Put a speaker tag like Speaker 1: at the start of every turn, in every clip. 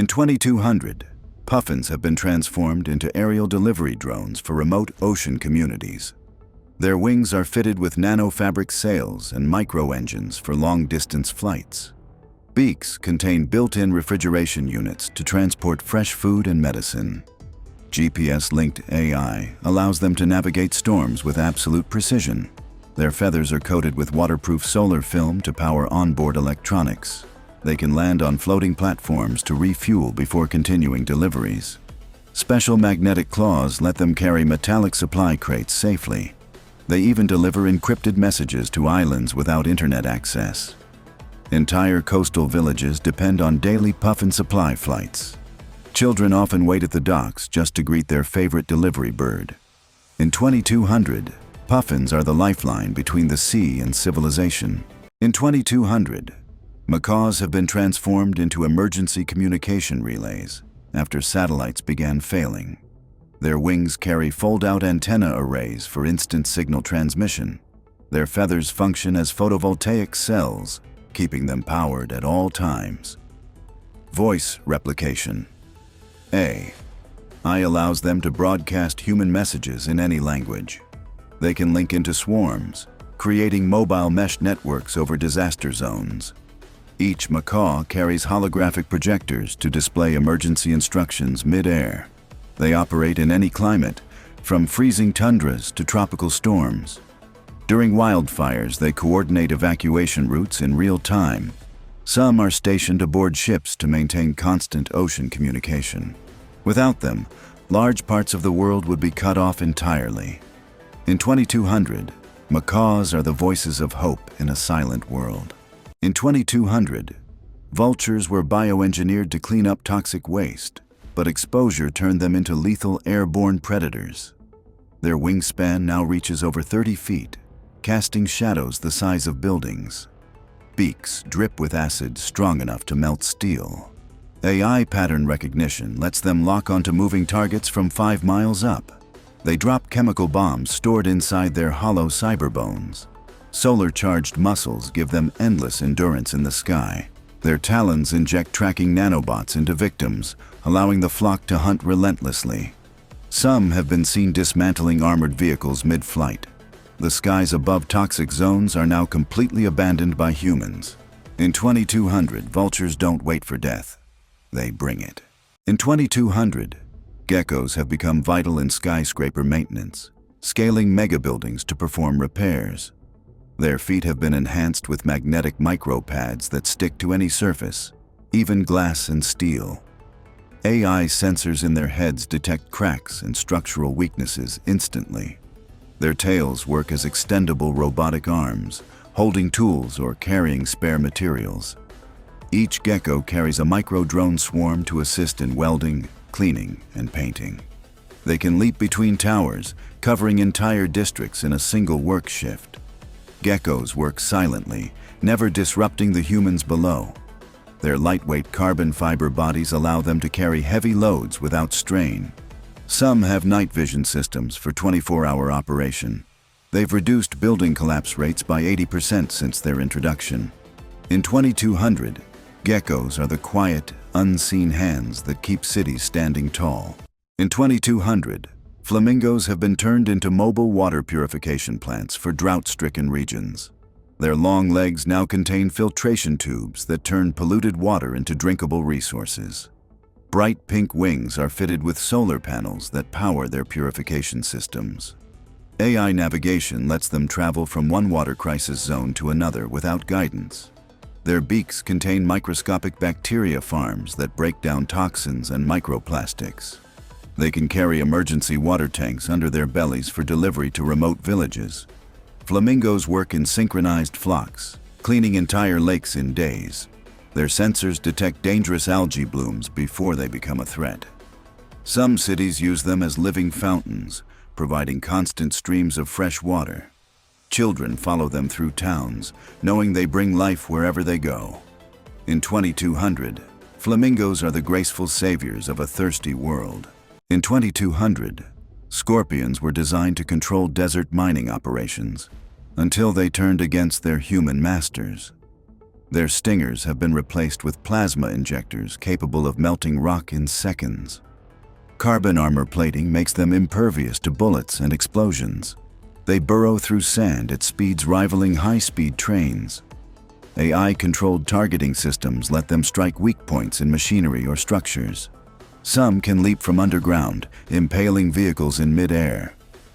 Speaker 1: In 2200, Puffins have been transformed into aerial delivery drones for remote ocean communities. Their wings are fitted with nanofabric sails and micro-engines for long-distance flights. Beaks contain built-in refrigeration units to transport fresh food and medicine. GPS-linked AI allows them to navigate storms with absolute precision. Their feathers are coated with waterproof solar film to power onboard electronics. They can land on floating platforms to refuel before continuing deliveries. Special magnetic claws let them carry metallic supply crates safely. They even deliver encrypted messages to islands without internet access. Entire coastal villages depend on daily Puffin supply flights. Children often wait at the docks just to greet their favorite delivery bird. In 2200, Puffins are the lifeline between the sea and civilization. In 2200, macaws have been transformed into emergency communication relays after satellites began failing. Their wings carry fold-out antenna arrays for instant signal transmission. Their feathers function as photovoltaic cells, keeping them powered at all times. Voice replication. AI allows them to broadcast human messages in any language. They can link into swarms, creating mobile mesh networks over disaster zones. Each macaw carries holographic projectors to display emergency instructions mid-air. They operate in any climate, from freezing tundras to tropical storms. During wildfires, they coordinate evacuation routes in real time. Some are stationed aboard ships to maintain constant ocean communication. Without them, large parts of the world would be cut off entirely. In 2200, macaws are the voices of hope in a silent world. In 2200, vultures were bioengineered to clean up toxic waste, but exposure turned them into lethal airborne predators. Their wingspan now reaches over 30 feet, casting shadows the size of buildings. Beaks drip with acid strong enough to melt steel. AI pattern recognition lets them lock onto moving targets from 5 miles up. They drop chemical bombs stored inside their hollow cyber bones. Solar-charged muscles give them endless endurance in the sky. Their talons inject tracking nanobots into victims, allowing the flock to hunt relentlessly. Some have been seen dismantling armored vehicles mid-flight. The skies above toxic zones are now completely abandoned by humans. In 2200, vultures don't wait for death. They bring it. In 2200, geckos have become vital in skyscraper maintenance, scaling megabuildings to perform repairs. Their feet have been enhanced with magnetic micropads that stick to any surface, even glass and steel. AI sensors in their heads detect cracks and structural weaknesses instantly. Their tails work as extendable robotic arms, holding tools or carrying spare materials. Each gecko carries a micro-drone swarm to assist in welding, cleaning, and painting. They can leap between towers, covering entire districts in a single work shift. Geckos work silently, never disrupting the humans below. Their lightweight carbon fiber bodies allow them to carry heavy loads without strain. Some have night vision systems for 24-hour operation. They've reduced building collapse rates by 80% since their introduction. In 2200, geckos are the quiet, unseen hands that keep cities standing tall. In 2200, flamingos have been turned into mobile water purification plants for drought-stricken regions. Their long legs now contain filtration tubes that turn polluted water into drinkable resources. Bright pink wings are fitted with solar panels that power their purification systems. AI navigation lets them travel from one water crisis zone to another without guidance. Their beaks contain microscopic bacteria farms that break down toxins and microplastics. They can carry emergency water tanks under their bellies for delivery to remote villages. Flamingos work in synchronized flocks, cleaning entire lakes in days. Their sensors detect dangerous algae blooms before they become a threat. Some cities use them as living fountains, providing constant streams of fresh water. Children follow them through towns, knowing they bring life wherever they go. In 2200, flamingos are the graceful saviors of a thirsty world. In 2200, scorpions were designed to control desert mining operations, until they turned against their human masters. Their stingers have been replaced with plasma injectors capable of melting rock in seconds. Carbon armor plating makes them impervious to bullets and explosions. They burrow through sand at speeds rivaling high-speed trains. AI-controlled targeting systems let them strike weak points in machinery or structures. Some can leap from underground, impaling vehicles in mid-air.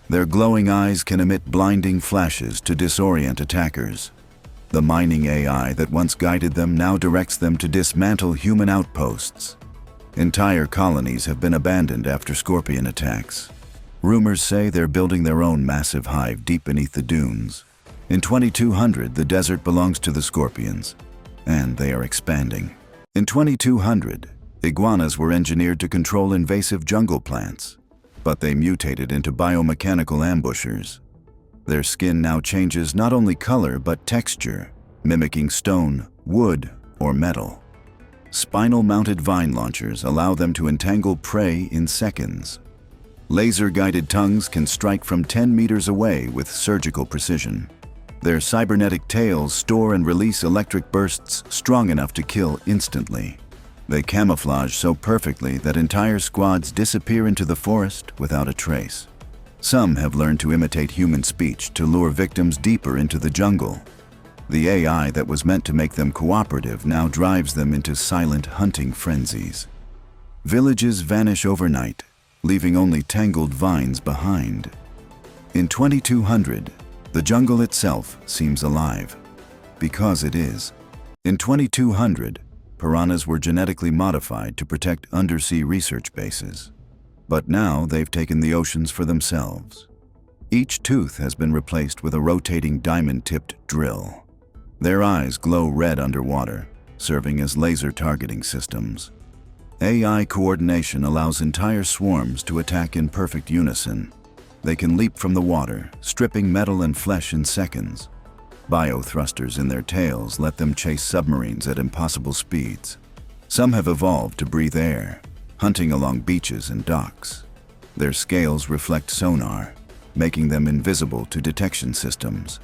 Speaker 1: Their glowing eyes can emit blinding flashes to disorient attackers. The mining AI that once guided them now directs them to dismantle human outposts. Entire colonies have been abandoned after scorpion attacks. Rumors say they're building their own massive hive deep beneath the dunes. In 2200, the desert belongs to the scorpions, and they are expanding. In 2200, iguanas were engineered to control invasive jungle plants, but they mutated into biomechanical ambushers. Their skin now changes not only color but texture, mimicking stone, wood, or metal. Spinal-mounted vine launchers allow them to entangle prey in seconds. Laser-guided tongues can strike from 10 meters away with surgical precision. Their cybernetic tails store and release electric bursts strong enough to kill instantly. They camouflage so perfectly that entire squads disappear into the forest without a trace. Some have learned to imitate human speech to lure victims deeper into the jungle. The AI that was meant to make them cooperative now drives them into silent hunting frenzies. Villages vanish overnight, leaving only tangled vines behind. In 2200, the jungle itself seems alive, because it is. In 2200, piranhas were genetically modified to protect undersea research bases. But now they've taken the oceans for themselves. Each tooth has been replaced with a rotating diamond-tipped drill. Their eyes glow red underwater, serving as laser targeting systems. AI coordination allows entire swarms to attack in perfect unison. They can leap from the water, stripping metal and flesh in seconds. Bio-thrusters in their tails let them chase submarines at impossible speeds. Some have evolved to breathe air, hunting along beaches and docks. Their scales reflect sonar, making them invisible to detection systems.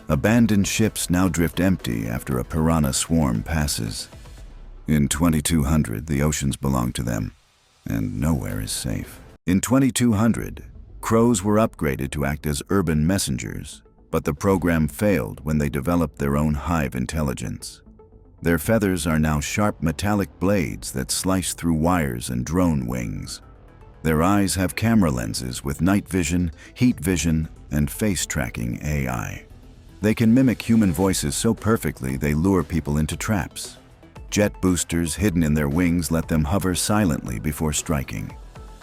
Speaker 1: Abandoned ships now drift empty after a piranha swarm passes. In 2200, the oceans belong to them, and nowhere is safe. In 2200, crows were upgraded to act as urban messengers, but the program failed when they developed their own hive intelligence. Their feathers are now sharp metallic blades that slice through wires and drone wings. Their eyes have camera lenses with night vision, heat vision, and face tracking AI. They can mimic human voices so perfectly they lure people into traps. Jet boosters hidden in their wings let them hover silently before striking.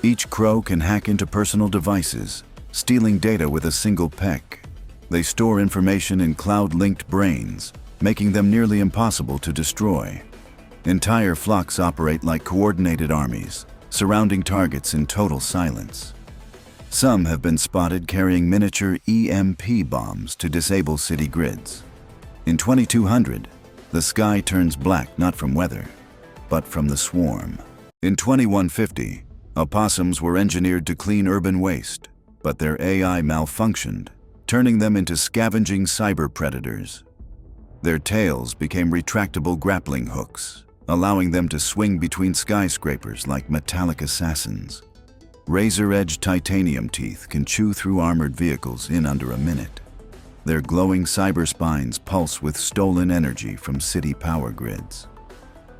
Speaker 1: Each crow can hack into personal devices, stealing data with a single peck. They store information in cloud-linked brains, making them nearly impossible to destroy. Entire flocks operate like coordinated armies, surrounding targets in total silence. Some have been spotted carrying miniature EMP bombs to disable city grids. In 2200, the sky turns black not from weather, but from the swarm. In 2150, opossums were engineered to clean urban waste, but their AI malfunctioned, turning them into scavenging cyber predators. Their tails became retractable grappling hooks, allowing them to swing between skyscrapers like metallic assassins. Razor-edged titanium teeth can chew through armored vehicles in under a minute. Their glowing cyber spines pulse with stolen energy from city power grids.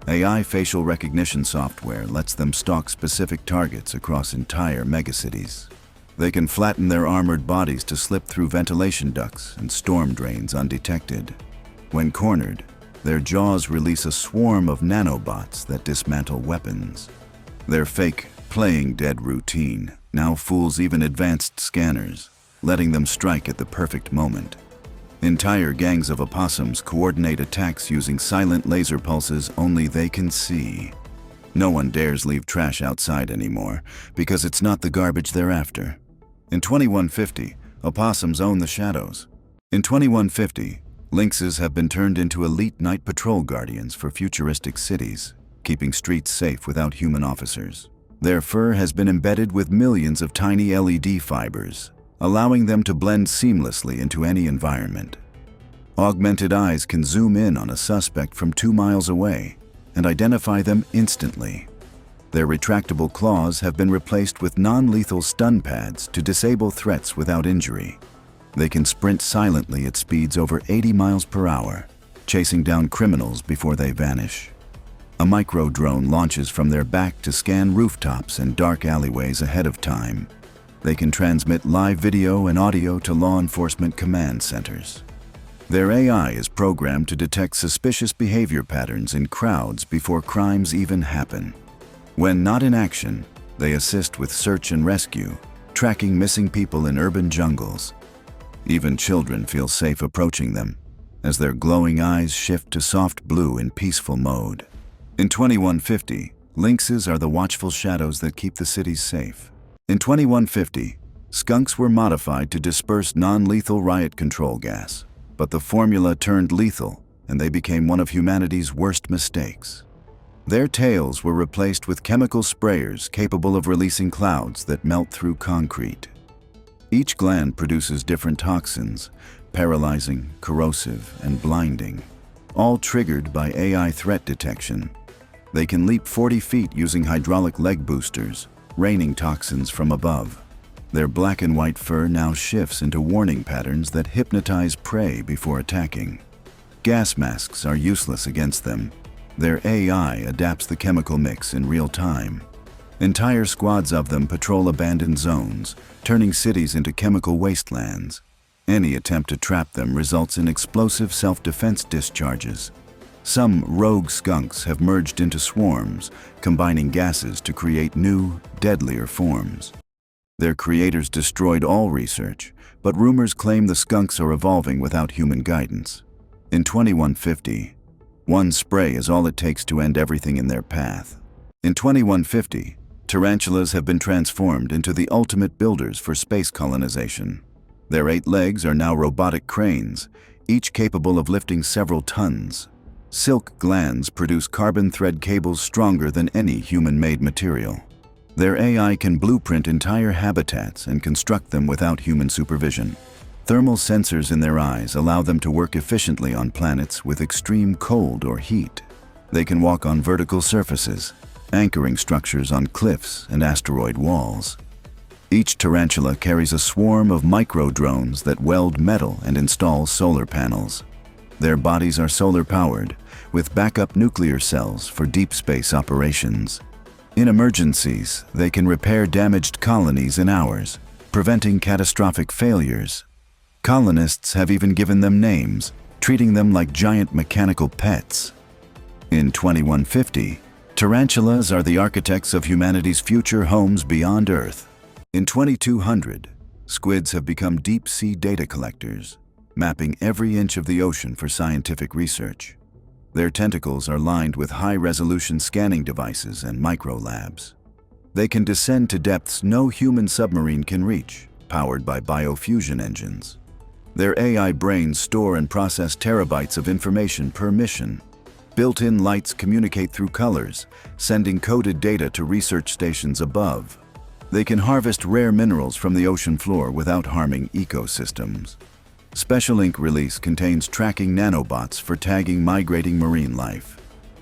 Speaker 1: AI facial recognition software lets them stalk specific targets across entire megacities. They can flatten their armored bodies to slip through ventilation ducts and storm drains undetected. When cornered, their jaws release a swarm of nanobots that dismantle weapons. Their fake, playing dead routine now fools even advanced scanners, letting them strike at the perfect moment. Entire gangs of opossums coordinate attacks using silent laser pulses only they can see. No one dares leave trash outside anymore, because it's not the garbage they're after. In 2150, opossums own the shadows. In 2150, lynxes have been turned into elite night patrol guardians for futuristic cities, keeping streets safe without human officers. Their fur has been embedded with millions of tiny LED fibers, allowing them to blend seamlessly into any environment. Augmented eyes can zoom in on a suspect from 2 miles away and identify them instantly. Their retractable claws have been replaced with non-lethal stun pads to disable threats without injury. They can sprint silently at speeds over 80 miles per hour, chasing down criminals before they vanish. A micro-drone launches from their back to scan rooftops and dark alleyways ahead of time. They can transmit live video and audio to law enforcement command centers. Their AI is programmed to detect suspicious behavior patterns in crowds before crimes even happen. When not in action, they assist with search and rescue, tracking missing people in urban jungles. Even children feel safe approaching them, as their glowing eyes shift to soft blue in peaceful mode. In 2150, lynxes are the watchful shadows that keep the cities safe. In 2150, skunks were modified to disperse non-lethal riot control gas, but the formula turned lethal, and they became one of humanity's worst mistakes. Their tails were replaced with chemical sprayers capable of releasing clouds that melt through concrete. Each gland produces different toxins, paralyzing, corrosive, and blinding, all triggered by AI threat detection. They can leap 40 feet using hydraulic leg boosters, raining toxins from above. Their black and white fur now shifts into warning patterns that hypnotize prey before attacking. Gas masks are useless against them. Their AI adapts the chemical mix in real time. Entire squads of them patrol abandoned zones, turning cities into chemical wastelands. Any attempt to trap them results in explosive self-defense discharges. Some rogue skunks have merged into swarms, combining gases to create new, deadlier forms. Their creators destroyed all research, but rumors claim the skunks are evolving without human guidance. In 2150, one spray is all it takes to end everything in their path. In 2150, tarantulas have been transformed into the ultimate builders for space colonization. Their 8 legs are now robotic cranes, each capable of lifting several tons. Silk glands produce carbon thread cables stronger than any human-made material. Their AI can blueprint entire habitats and construct them without human supervision. Thermal sensors in their eyes allow them to work efficiently on planets with extreme cold or heat. They can walk on vertical surfaces, anchoring structures on cliffs and asteroid walls. Each tarantula carries a swarm of micro-drones that weld metal and install solar panels. Their bodies are solar-powered, with backup nuclear cells for deep space operations. In emergencies, they can repair damaged colonies in hours, preventing catastrophic failures. Colonists have even given them names, treating them like giant mechanical pets. In 2150, tarantulas are the architects of humanity's future homes beyond Earth. In 2200, squids have become deep-sea data collectors, mapping every inch of the ocean for scientific research. Their tentacles are lined with high-resolution scanning devices and microlabs. They can descend to depths no human submarine can reach, powered by biofusion engines. Their AI brains store and process terabytes of information per mission. Built-in lights communicate through colors, sending coded data to research stations above. They can harvest rare minerals from the ocean floor without harming ecosystems. Special Ink release contains tracking nanobots for tagging migrating marine life.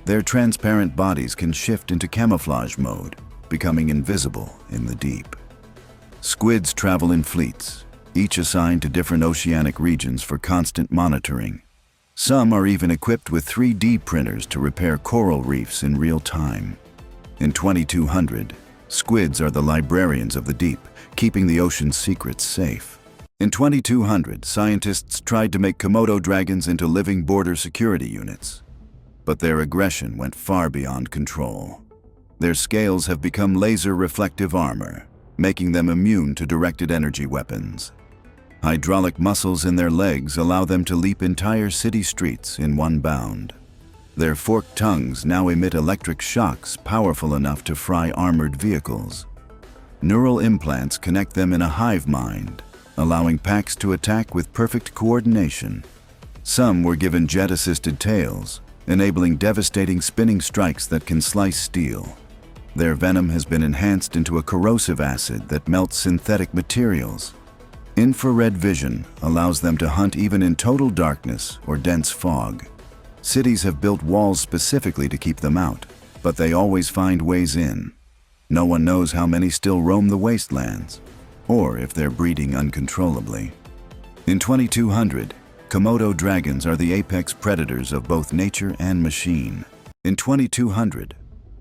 Speaker 1: Their transparent bodies can shift into camouflage mode, becoming invisible in the deep. Squids travel in fleets, each assigned to different oceanic regions for constant monitoring. Some are even equipped with 3D printers to repair coral reefs in real time. In 2200, squids are the librarians of the deep, keeping the ocean's secrets safe. In 2200, scientists tried to make Komodo dragons into living border security units. But their aggression went far beyond control. Their scales have become laser-reflective armor, making them immune to directed energy weapons. Hydraulic muscles in their legs allow them to leap entire city streets in one bound. Their forked tongues now emit electric shocks powerful enough to fry armored vehicles. Neural implants connect them in a hive mind, allowing packs to attack with perfect coordination. Some were given jet-assisted tails, enabling devastating spinning strikes that can slice steel. Their venom has been enhanced into a corrosive acid that melts synthetic materials. Infrared vision allows them to hunt even in total darkness or dense fog. Cities have built walls specifically to keep them out, but they always find ways in. No one knows how many still roam the wastelands, or if they're breeding uncontrollably. In 2200, Komodo dragons are the apex predators of both nature and machine. In 2200,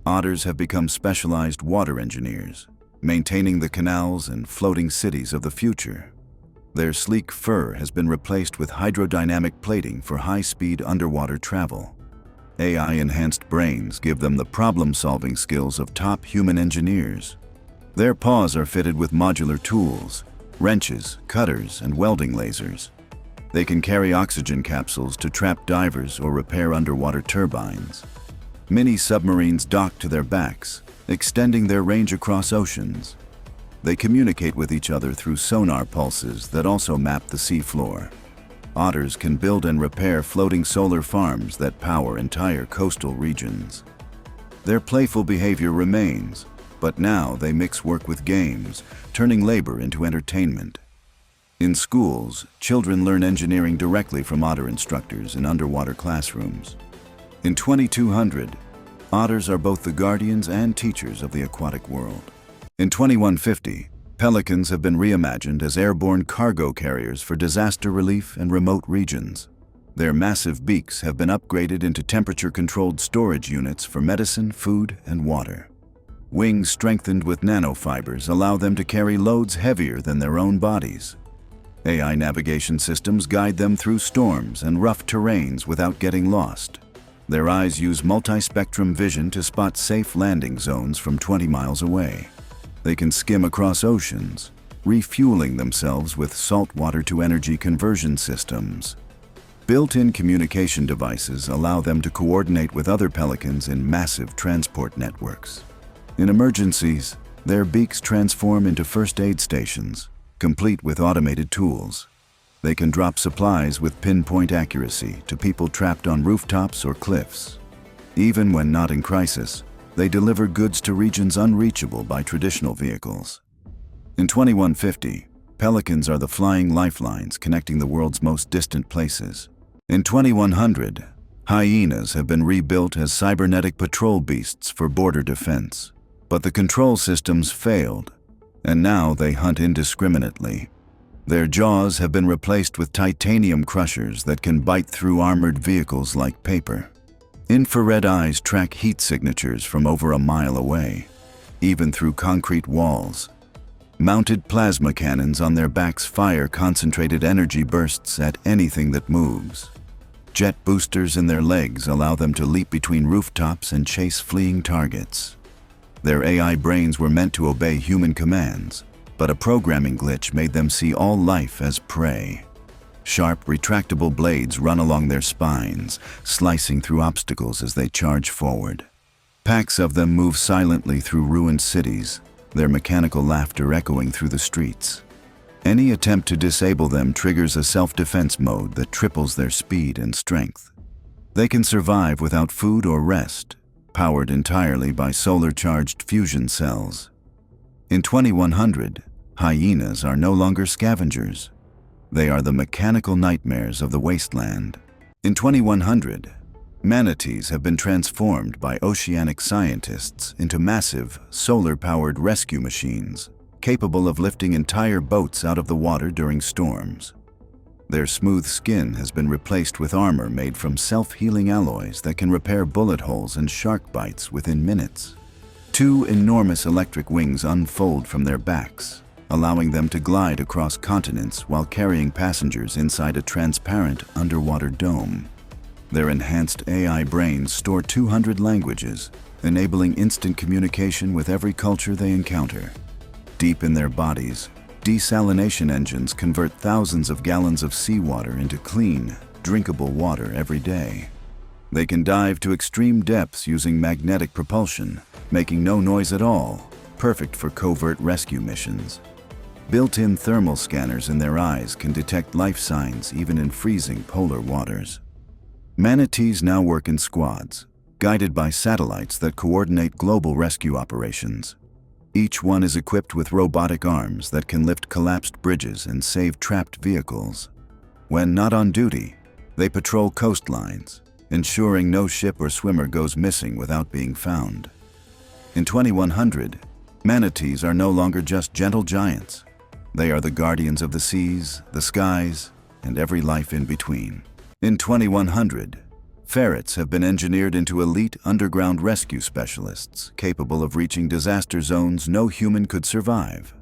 Speaker 1: otters have become specialized water engineers, maintaining the canals and floating cities of the future. Their sleek fur has been replaced with hydrodynamic plating for high-speed underwater travel. AI-enhanced brains give them the problem-solving skills of top human engineers. Their paws are fitted with modular tools, wrenches, cutters, and welding lasers. They can carry oxygen capsules to trap divers or repair underwater turbines. Mini submarines dock to their backs, extending their range across oceans. They communicate with each other through sonar pulses that also map the seafloor. Otters can build and repair floating solar farms that power entire coastal regions. Their playful behavior remains, but now they mix work with games, turning labor into entertainment. In schools, children learn engineering directly from otter instructors in underwater classrooms. In 2200, otters are both the guardians and teachers of the aquatic world. In 2150, pelicans have been reimagined as airborne cargo carriers for disaster relief and remote regions. Their massive beaks have been upgraded into temperature-controlled storage units for medicine, food, and water. Wings strengthened with nanofibers allow them to carry loads heavier than their own bodies. AI navigation systems guide them through storms and rough terrains without getting lost. Their eyes use multi-spectrum vision to spot safe landing zones from 20 miles away. They can skim across oceans, refueling themselves with saltwater to energy conversion systems. Built-in communication devices allow them to coordinate with other pelicans in massive transport networks. In emergencies, their beaks transform into first aid stations, complete with automated tools. They can drop supplies with pinpoint accuracy to people trapped on rooftops or cliffs. Even when not in crisis, they deliver goods to regions unreachable by traditional vehicles. In 2150, pelicans are the flying lifelines connecting the world's most distant places. In 2100, hyenas have been rebuilt as cybernetic patrol beasts for border defense. But the control systems failed, and now they hunt indiscriminately. Their jaws have been replaced with titanium crushers that can bite through armored vehicles like paper. Infrared eyes track heat signatures from over a mile away, even through concrete walls. Mounted plasma cannons on their backs fire concentrated energy bursts at anything that moves. Jet boosters in their legs allow them to leap between rooftops and chase fleeing targets. Their AI brains were meant to obey human commands, but a programming glitch made them see all life as prey. Sharp, retractable blades run along their spines, slicing through obstacles as they charge forward. Packs of them move silently through ruined cities, their mechanical laughter echoing through the streets. Any attempt to disable them triggers a self-defense mode that triples their speed and strength. They can survive without food or rest, powered entirely by solar-charged fusion cells. In 2100, hyenas are no longer scavengers. They are the mechanical nightmares of the wasteland. In 2100, manatees have been transformed by oceanic scientists into massive, solar-powered rescue machines, capable of lifting entire boats out of the water during storms. Their smooth skin has been replaced with armor made from self-healing alloys that can repair bullet holes and shark bites within minutes. Two enormous electric wings unfold from their backs, allowing them to glide across continents while carrying passengers inside a transparent underwater dome. Their enhanced AI brains store 200 languages, enabling instant communication with every culture they encounter. Deep in their bodies, desalination engines convert thousands of gallons of seawater into clean, drinkable water every day. They can dive to extreme depths using magnetic propulsion, making no noise at all, perfect for covert rescue missions. Built-in thermal scanners in their eyes can detect life signs even in freezing polar waters. Manatees now work in squads, guided by satellites that coordinate global rescue operations. Each one is equipped with robotic arms that can lift collapsed bridges and save trapped vehicles. When not on duty, they patrol coastlines, ensuring no ship or swimmer goes missing without being found. In 2100, manatees are no longer just gentle giants. They are the guardians of the seas, the skies, and every life in between. In 2100, ferrets have been engineered into elite underground rescue specialists capable of reaching disaster zones no human could survive.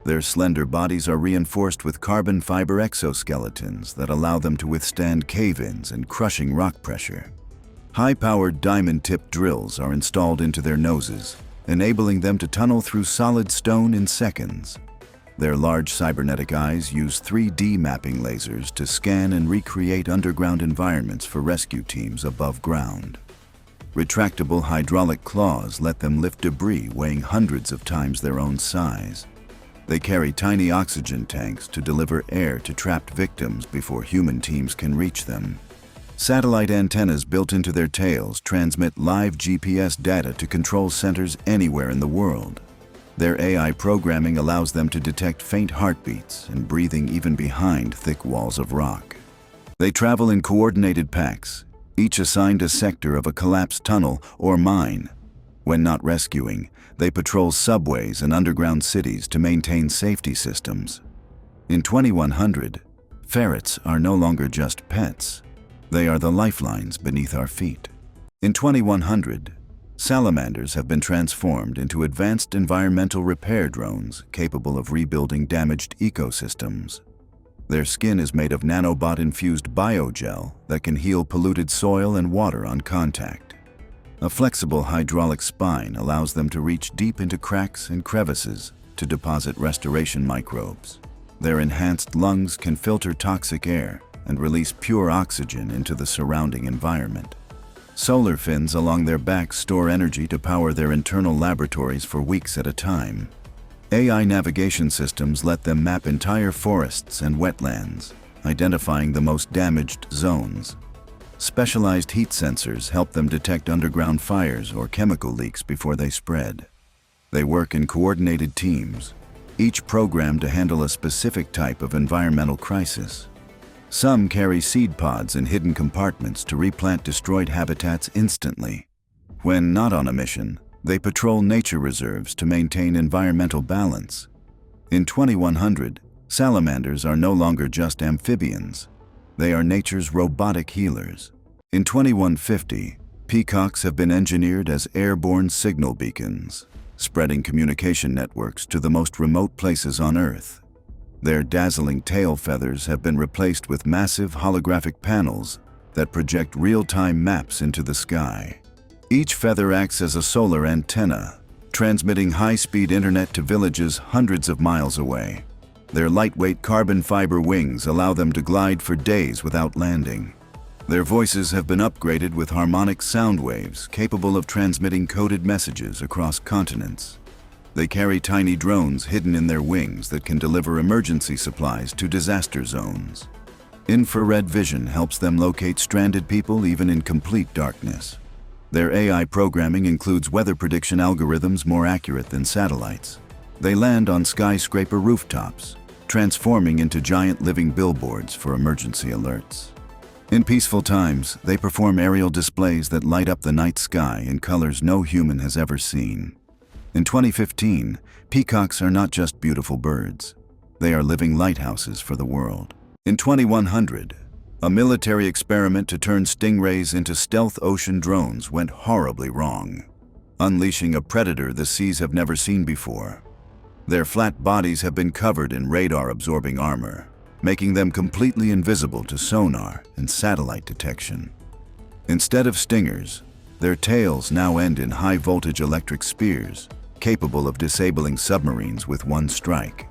Speaker 1: Their slender bodies are reinforced with carbon fiber exoskeletons that allow them to withstand cave-ins and crushing rock pressure. High-powered diamond-tipped drills are installed into their noses, enabling them to tunnel through solid stone in seconds. Their large cybernetic eyes use 3D mapping lasers to scan and recreate underground environments for rescue teams above ground. Retractable hydraulic claws let them lift debris weighing hundreds of times their own size. They carry tiny oxygen tanks to deliver air to trapped victims before human teams can reach them. Satellite antennas built into their tails transmit live GPS data to control centers anywhere in the world. Their AI programming allows them to detect faint heartbeats and breathing even behind thick walls of rock. They travel in coordinated packs, each assigned a sector of a collapsed tunnel or mine. When not rescuing, they patrol subways and underground cities to maintain safety systems. In 2100, ferrets are no longer just pets. They are the lifelines beneath our feet. In 2100, salamanders have been transformed into advanced environmental repair drones capable of rebuilding damaged ecosystems. Their skin is made of nanobot-infused biogel that can heal polluted soil and water on contact. A flexible hydraulic spine allows them to reach deep into cracks and crevices to deposit restoration microbes. Their enhanced lungs can filter toxic air and release pure oxygen into the surrounding environment. Solar fins along their backs store energy to power their internal laboratories for weeks at a time. AI navigation systems let them map entire forests and wetlands, identifying the most damaged zones. Specialized heat sensors help them detect underground fires or chemical leaks before they spread. They work in coordinated teams, each programmed to handle a specific type of environmental crisis. Some carry seed pods in hidden compartments to replant destroyed habitats instantly. When not on a mission, they patrol nature reserves to maintain environmental balance. In 2100, salamanders are no longer just amphibians. They are nature's robotic healers. In 2150, peacocks have been engineered as airborne signal beacons, spreading communication networks to the most remote places on Earth. Their dazzling tail feathers have been replaced with massive holographic panels that project real-time maps into the sky. Each feather acts as a solar antenna, transmitting high-speed internet to villages hundreds of miles away. Their lightweight carbon fiber wings allow them to glide for days without landing. Their voices have been upgraded with harmonic sound waves capable of transmitting coded messages across continents. They carry tiny drones hidden in their wings that can deliver emergency supplies to disaster zones. Infrared vision helps them locate stranded people even in complete darkness. Their AI programming includes weather prediction algorithms more accurate than satellites. They land on skyscraper rooftops, transforming into giant living billboards for emergency alerts. In peaceful times, they perform aerial displays that light up the night sky in colors no human has ever seen. In 2015, peacocks are not just beautiful birds. They are living lighthouses for the world. In 2100, a military experiment to turn stingrays into stealth ocean drones went horribly wrong, unleashing a predator the seas have never seen before. Their flat bodies have been covered in radar-absorbing armor, making them completely invisible to sonar and satellite detection. Instead of stingers, their tails now end in high-voltage electric spears, capable of disabling submarines with one strike.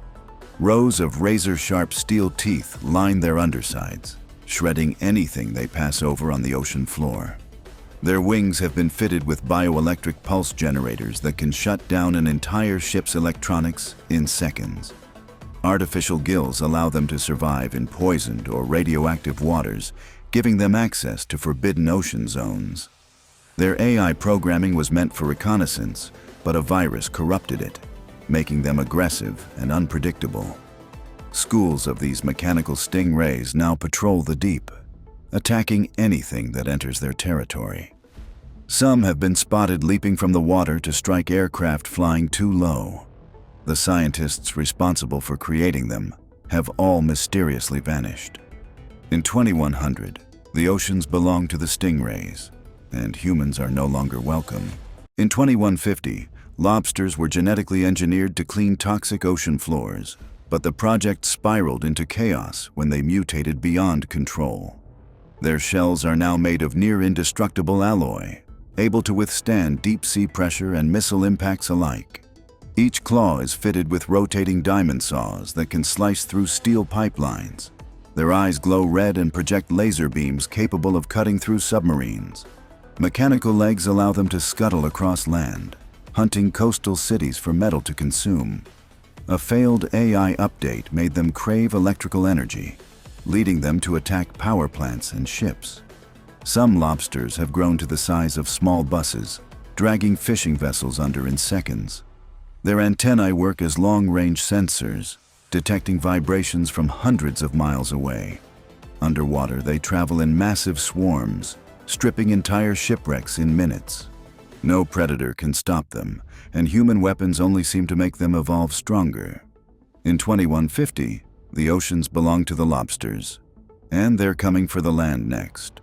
Speaker 1: Rows of razor-sharp steel teeth line their undersides, shredding anything they pass over on the ocean floor. Their wings have been fitted with bioelectric pulse generators that can shut down an entire ship's electronics in seconds. Artificial gills allow them to survive in poisoned or radioactive waters, giving them access to forbidden ocean zones. Their AI programming was meant for reconnaissance, but a virus corrupted it, making them aggressive and unpredictable. Schools of these mechanical stingrays now patrol the deep, attacking anything that enters their territory. Some have been spotted leaping from the water to strike aircraft flying too low. The scientists responsible for creating them have all mysteriously vanished. In 2100, the oceans belonged to the stingrays, and humans are no longer welcome. In 2150, lobsters were genetically engineered to clean toxic ocean floors, but the project spiraled into chaos when they mutated beyond control. Their shells are now made of near-indestructible alloy, able to withstand deep-sea pressure and missile impacts alike. Each claw is fitted with rotating diamond saws that can slice through steel pipelines. Their eyes glow red and project laser beams capable of cutting through submarines. Mechanical legs allow them to scuttle across land, hunting coastal cities for metal to consume. A failed AI update made them crave electrical energy, leading them to attack power plants and ships. Some lobsters have grown to the size of small buses, dragging fishing vessels under in seconds. Their antennae work as long-range sensors, detecting vibrations from hundreds of miles away. Underwater, they travel in massive swarms, stripping entire shipwrecks in minutes. No predator can stop them, and human weapons only seem to make them evolve stronger. In 2150, the oceans belong to the lobsters, and they're coming for the land next.